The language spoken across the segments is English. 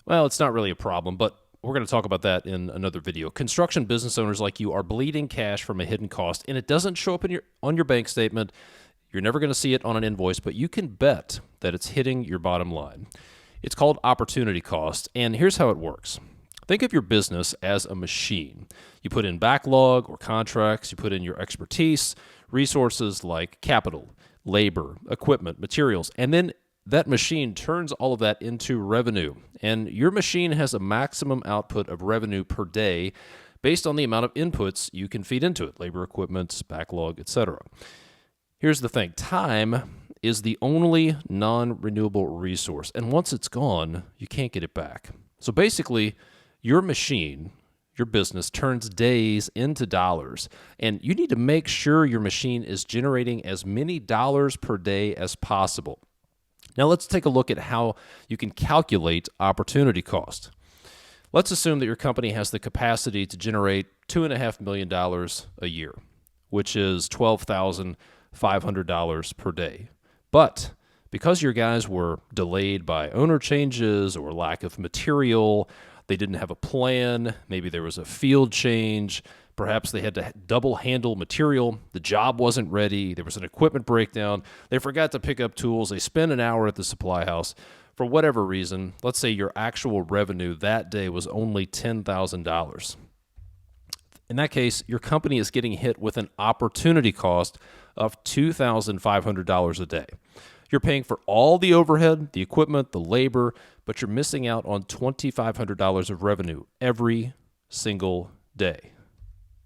Well, it's not really a problem, but we're going to talk about that in another video. Construction business owners like you are bleeding cash from a hidden cost, and it doesn't show up on your bank statement. You're never going to see it on an invoice, but you can bet that it's hitting your bottom line. It's called opportunity cost, and here's how it works. Think of your business as a machine. You put in backlog or contracts, you put in your expertise, resources like capital, labor, equipment, materials, and then that machine turns all of that into revenue. And your machine has a maximum output of revenue per day based on the amount of inputs you can feed into it, labor, equipment, backlog, etc. Here's the thing. Time is the only non-renewable resource, and once it's gone, you can't get it back. So basically, your machine, your business, turns days into dollars, and you need to make sure your machine is generating as many dollars per day as possible. Now let's take a look at how you can calculate opportunity cost. Let's assume that your company has the capacity to generate $2.5 million a year, which is $12,500 per day. But because your guys were delayed by owner changes or lack of material, they didn't have a plan, maybe there was a field change, perhaps they had to double handle material, the job wasn't ready, there was an equipment breakdown, they forgot to pick up tools, they spent an hour at the supply house. For whatever reason, let's say your actual revenue that day was only $10,000. In that case, your company is getting hit with an opportunity cost of $2,500 a day. You're paying for all the overhead, the equipment, the labor, but you're missing out on $2,500 of revenue every single day.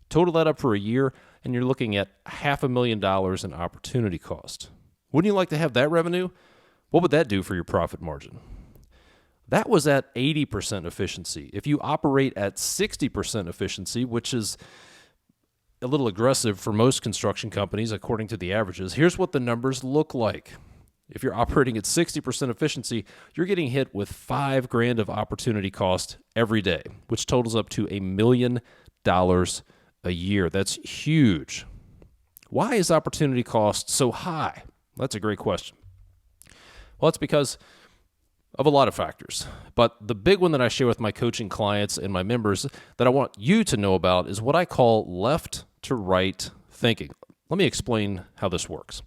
Total that up for a year, and you're looking at $500,000 in opportunity cost. Wouldn't you like to have that revenue? What would that do for your profit margin? That was at 80% efficiency. If you operate at 60% efficiency, which is a little aggressive for most construction companies according to the averages, here's what the numbers look like. If you're operating at 60% efficiency, you're getting hit with $5,000 of opportunity cost every day, which totals up to $1 million a year. That's huge. Why is opportunity cost so high? That's a great question. Well, it's because of a lot of factors. But the big one that I share with my coaching clients and my members that I want you to know about is what I call left to right thinking. Let me explain how this works.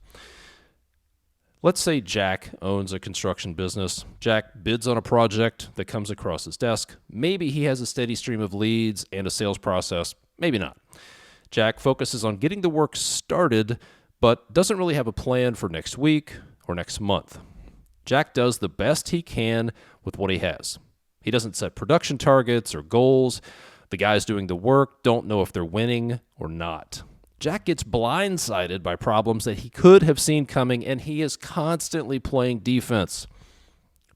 Let's say Jack owns a construction business. Jack bids on a project that comes across his desk. Maybe he has a steady stream of leads and a sales process. Maybe not. Jack focuses on getting the work started, but doesn't really have a plan for next week or next month. Jack does the best he can with what he has. He doesn't set production targets or goals. The guys doing the work don't know if they're winning or not. Jack gets blindsided by problems that he could have seen coming, and he is constantly playing defense.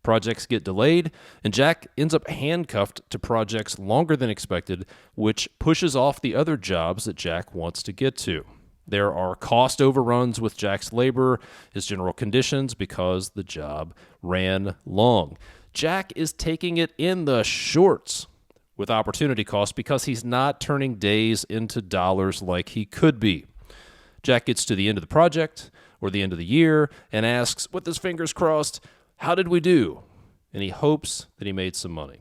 Projects get delayed, and Jack ends up handcuffed to projects longer than expected, which pushes off the other jobs that Jack wants to get to. There are cost overruns with Jack's labor, his general conditions, because the job ran long. Jack is taking it in the shorts with opportunity cost because he's not turning days into dollars like he could be. Jack gets to the end of the project or the end of the year and asks, with his fingers crossed, how did we do? And he hopes that he made some money.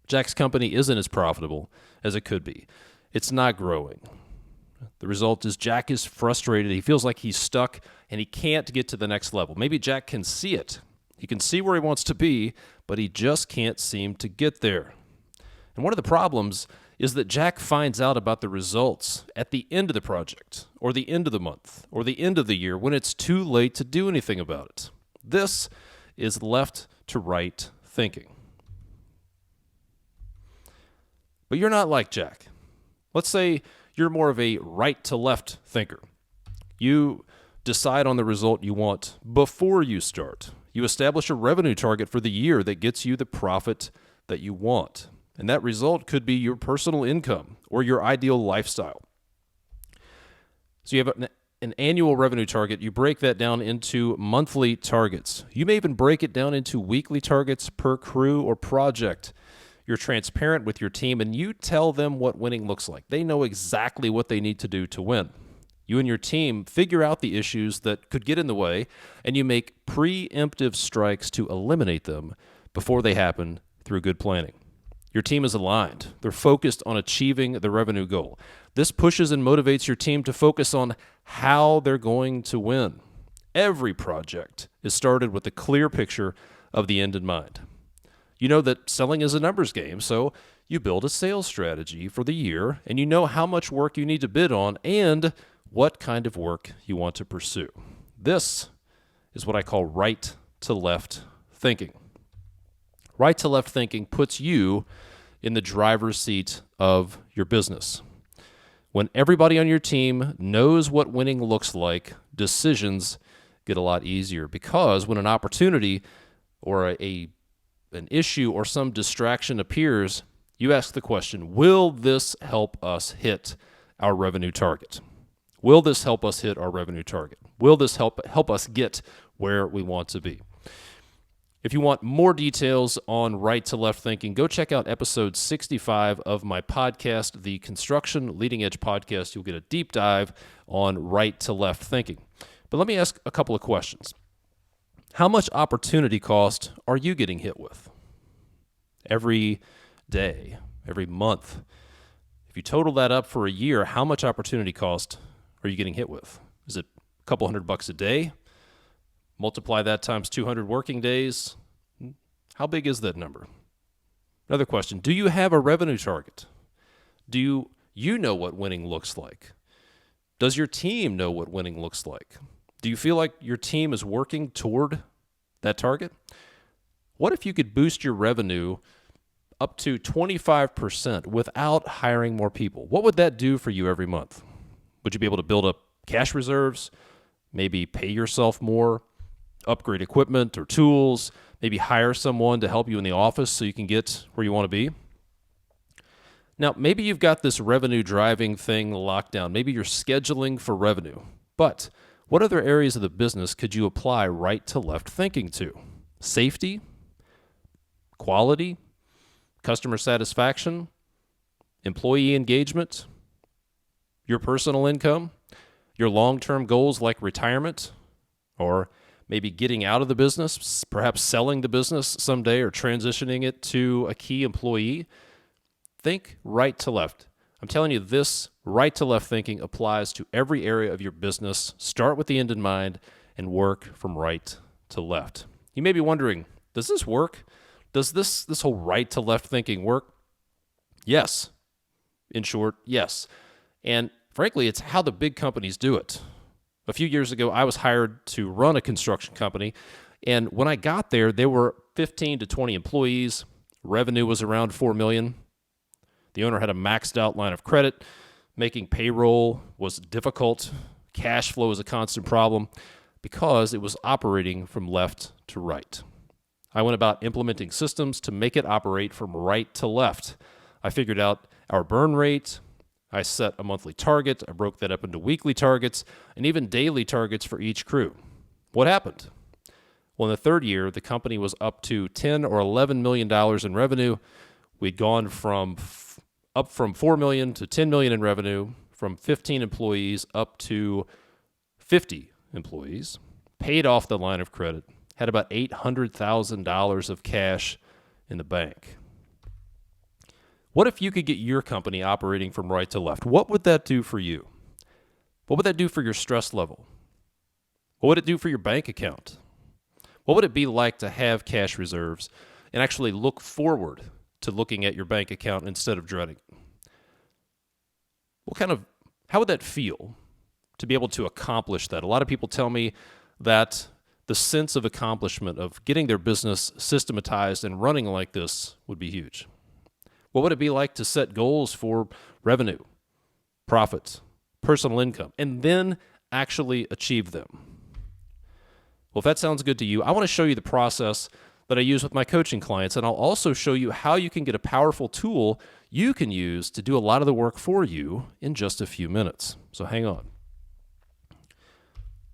Jack's company isn't as profitable as it could be. It's not growing. The result is Jack is frustrated. He feels like he's stuck and he can't get to the next level. Maybe Jack can see it. He can see where he wants to be, but he just can't seem to get there. And one of the problems is that Jack finds out about the results at the end of the project, or the end of the month, or the end of the year when it's too late to do anything about it. This is left to right thinking. But you're not like Jack. Let's say you're more of a right to left thinker. You decide on the result you want before you start. You establish a revenue target for the year that gets you the profit that you want. And that result could be your personal income or your ideal lifestyle. So you have an annual revenue target. You break that down into monthly targets. You may even break it down into weekly targets per crew or project. You're transparent with your team, and you tell them what winning looks like. They know exactly what they need to do to win. You and your team figure out the issues that could get in the way, and you make preemptive strikes to eliminate them before they happen through good planning. Your team is aligned. They're focused on achieving the revenue goal. This pushes and motivates your team to focus on how they're going to win. Every project is started with a clear picture of the end in mind. You know that selling is a numbers game, so you build a sales strategy for the year, and you know how much work you need to bid on and what kind of work you want to pursue. This is what I call right to left thinking. Right to left thinking puts you in the driver's seat of your business. When everybody on your team knows what winning looks like, decisions get a lot easier, because when an opportunity or an issue or some distraction appears, you ask the question, will this help us hit our revenue target? Will this help us hit our revenue target? Will this help us get where we want to be? If you want more details on right to left thinking, go check out episode 65 of my podcast, the Construction Leading Edge Podcast. You'll get a deep dive on right to left thinking. But let me ask a couple of questions. How much opportunity cost are you getting hit with? Every day, every month. If you total that up for a year, how much opportunity cost are you getting hit with? Is it a couple $100 a day? Multiply that times 200 working days. How big is that number? Another question, do you have a revenue target? Do you know what winning looks like? Does your team know what winning looks like? Do you feel like your team is working toward that target? What if you could boost your revenue up to 25% without hiring more people? What would that do for you every month? Would you be able to build up cash reserves, maybe pay yourself more, upgrade equipment or tools, maybe hire someone to help you in the office so you can get where you want to be? Now, maybe you've got this revenue driving thing locked down. Maybe you're scheduling for revenue. But what other areas of the business could you apply right to left thinking to? Safety, quality, customer satisfaction, employee engagement, your personal income, your long-term goals like retirement, or maybe getting out of the business, perhaps selling the business someday or transitioning it to a key employee. Think right to left. I'm telling you, this right to left thinking applies to every area of your business. Start with the end in mind and work from right to left. You may be wondering, does this work? Does this whole right to left thinking work? Yes. In short, yes. And frankly, it's how the big companies do it. A few years ago, I was hired to run a construction company, and when I got there were 15 to 20 employees. Revenue was around $4 million. The owner had a maxed out line of credit. Making payroll was difficult. Cash flow was a constant problem because it was operating from left to right. I went about implementing systems to make it operate from right to left. I figured out our burn rate. I set a monthly target. I broke that up into weekly targets and even daily targets for each crew. What happened? Well, in the third year, the company was up to $10 or $11 million in revenue. We'd gone up from $4 million to $10 million in revenue, from 15 employees up to 50 employees, paid off the line of credit, had about $800,000 of cash in the bank. What if you could get your company operating from right to left? What would that do for you? What would that do for your stress level? What would it do for your bank account? What would it be like to have cash reserves and actually look forward to looking at your bank account instead of dreading it? How would that feel to be able to accomplish that? A lot of people tell me that the sense of accomplishment of getting their business systematized and running like this would be huge. What would it be like to set goals for revenue, profits, personal income, and then actually achieve them? Well, if that sounds good to you, I want to show you the process that I use with my coaching clients, and I'll also show you how you can get a powerful tool you can use to do a lot of the work for you in just a few minutes. So hang on.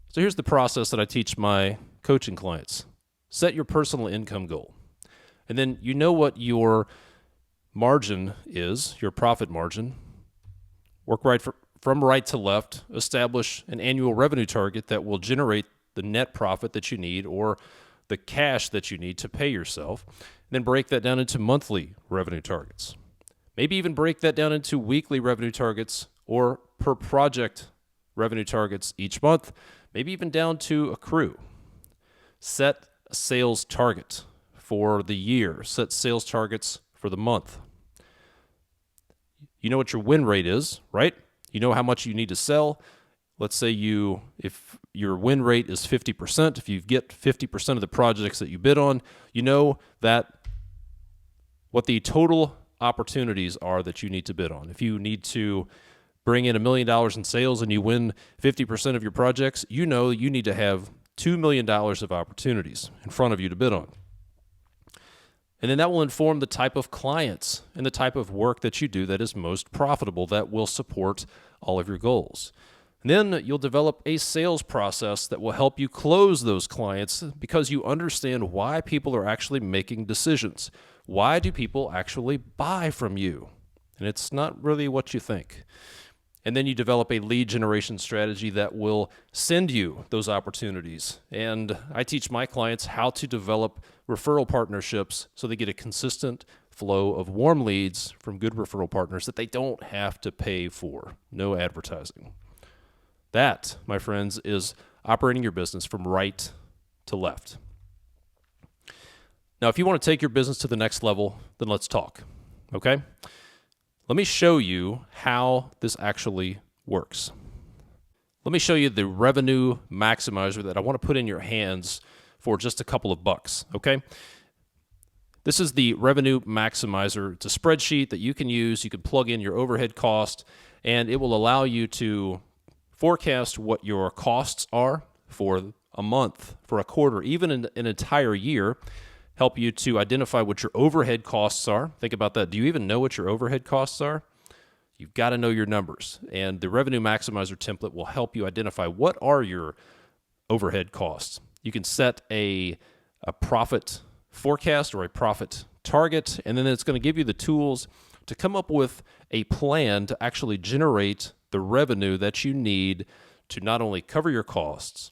So here's the process that I teach my coaching clients. Set your personal income goal. And then you know what your margin is, your profit margin. Work from right to left. Establish an annual revenue target that will generate the net profit that you need, or the cash that you need to pay yourself, and then break that down into monthly revenue targets. Maybe even break that down into weekly revenue targets or per project revenue targets each month, maybe even down to a crew. Set a sales target for the year. Set sales targets for the month. You know what your win rate is, right? You know how much you need to sell. Let's say if your win rate is 50%, if you get 50% of the projects that you bid on, you know that what the total opportunities are that you need to bid on. If you need to bring in $1 million in sales and you win 50% of your projects, you know you need to have $2 million of opportunities in front of you to bid on. And then that will inform the type of clients and the type of work that you do that is most profitable, that will support all of your goals. And then you'll develop a sales process that will help you close those clients because you understand why people are actually making decisions. Why do people actually buy from you? And it's not really what you think. And then you develop a lead generation strategy that will send you those opportunities. And I teach my clients how to develop referral partnerships so they get a consistent flow of warm leads from good referral partners that they don't have to pay for. No advertising. That, my friends, is operating your business from right to left. Now, if you want to take your business to the next level, then let's talk, okay? Let me show you how this actually works. Let me show you the revenue maximizer that I want to put in your hands for just a couple of bucks, okay? This is the revenue maximizer. It's a spreadsheet that you can use. You can plug in your overhead cost, and it will allow you to forecast what your costs are for a month, for a quarter, even an entire year. Help you to identify what your overhead costs are. Think about that. Do you even know what your overhead costs are? You've got to know your numbers. And the Revenue Maximizer template will help you identify what are your overhead costs. You can set a profit forecast or a profit target, and then it's going to give you the tools to come up with a plan to actually generate the revenue that you need to not only cover your costs,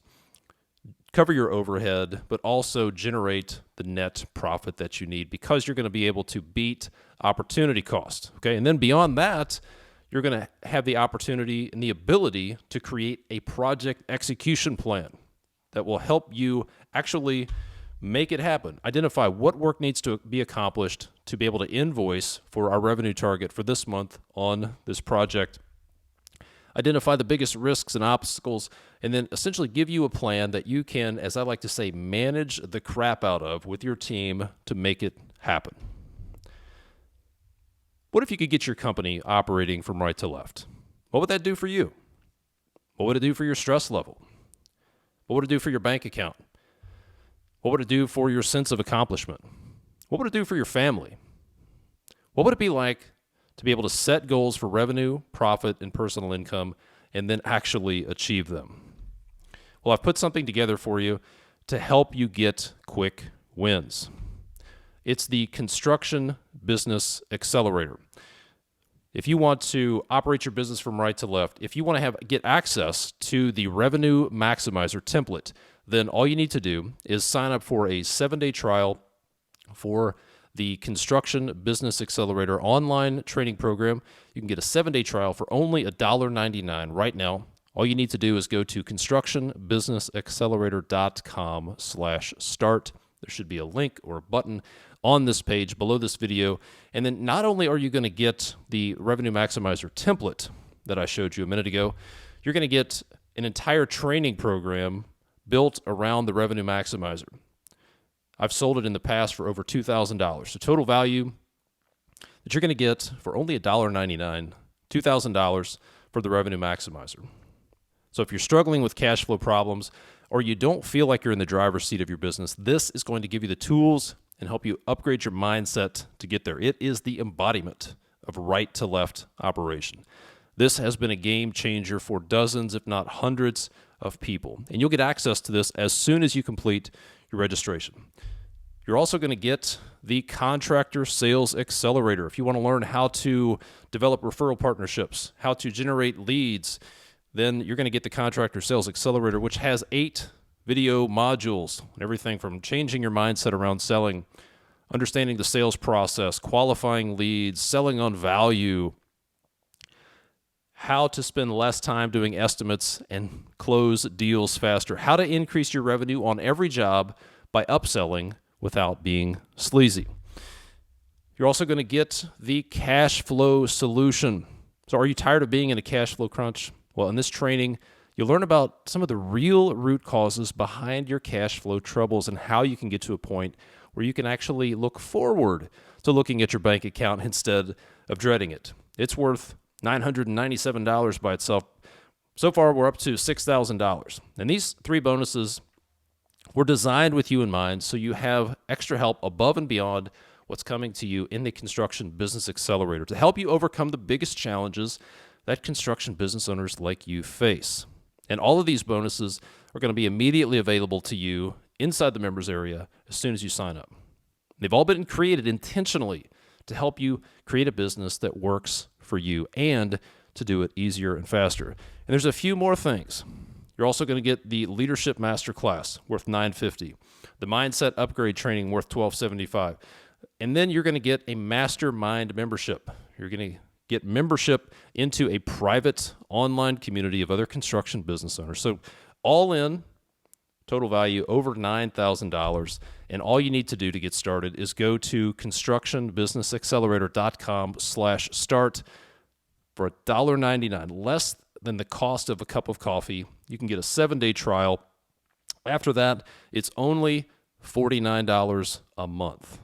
cover your overhead, but also generate the net profit that you need because you're going to be able to beat opportunity cost. Okay, and then beyond that, you're going to have the opportunity and the ability to create a project execution plan that will help you actually make it happen. Identify what work needs to be accomplished to be able to invoice for our revenue target for this month on this project. Identify the biggest risks and obstacles, and then essentially give you a plan that you can, as I like to say, manage the crap out of with your team to make it happen. What if you could get your company operating from right to left? What would that do for you? What would it do for your stress level? What would it do for your bank account? What would it do for your sense of accomplishment? What would it do for your family? What would it be like to be able to set goals for revenue, profit, and personal income, and then actually achieve them? Well, I've put something together for you to help you get quick wins. It's the Construction Business Accelerator. If you want to operate your business from right to left, if you want to get access to the Revenue Maximizer template, then all you need to do is sign up for a 7-day trial for the Construction Business Accelerator online training program. You can get a 7-day trial for only $1.99 right now. All you need to do is go to constructionbusinessaccelerator.com/start. There should be a link or a button on this page below this video. And then not only are you going to get the Revenue Maximizer template that I showed you a minute ago, you're going to get an entire training program built around the Revenue Maximizer. I've sold it in the past for over $2,000. So total value that you're going to get for only $1.99, $2,000 for the Revenue Maximizer. So if you're struggling with cash flow problems or you don't feel like you're in the driver's seat of your business, this is going to give you the tools and help you upgrade your mindset to get there. It is the embodiment of right to left operation. This has been a game changer for dozens, if not hundreds, of people. And you'll get access to this as soon as you complete your registration. You're also going to get the Contractor Sales Accelerator. If you want to learn how to develop referral partnerships, how to generate leads, then you're going to get the Contractor Sales Accelerator, which has 8 video modules, everything from changing your mindset around selling, understanding the sales process, qualifying leads, selling on value, how to spend less time doing estimates and close deals faster, how to increase your revenue on every job by upselling without being sleazy. You're also going to get the cash flow solution. So are you tired of being in a cash flow crunch? Well, in this training, you'll learn about some of the real root causes behind your cash flow troubles and how you can get to a point where you can actually look forward to looking at your bank account instead of dreading it. It's worth $997 by itself. So far, we're up to $6,000. And these 3 bonuses were designed with you in mind so you have extra help above and beyond what's coming to you in the Construction Business Accelerator to help you overcome the biggest challenges that construction business owners like you face. And all of these bonuses are going to be immediately available to you inside the members area as soon as you sign up. They've all been created intentionally to help you create a business that works for you and to do it easier and faster. And there's a few more things. You're also going to get the Leadership Masterclass worth $950, the Mindset Upgrade Training worth $1,275, and then you're going to get a Mastermind membership. You're going to get membership into a private online community of other construction business owners. So all in, total value over $9,000. And all you need to do to get started is go to constructionbusinessaccelerator.com/start for $1.99, less than the cost of a cup of coffee. You can get a 7-day trial. After that, it's only $49 a month.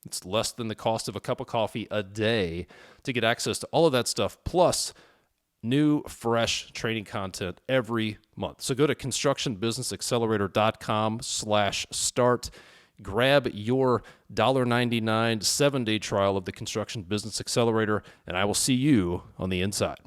It's less than the cost of a cup of coffee a day to get access to all of that stuff, plus new, fresh training content every month. So go to constructionbusinessaccelerator.com/start. Grab your $1.99 7-day trial of the Construction Business Accelerator, and I will see you on the inside.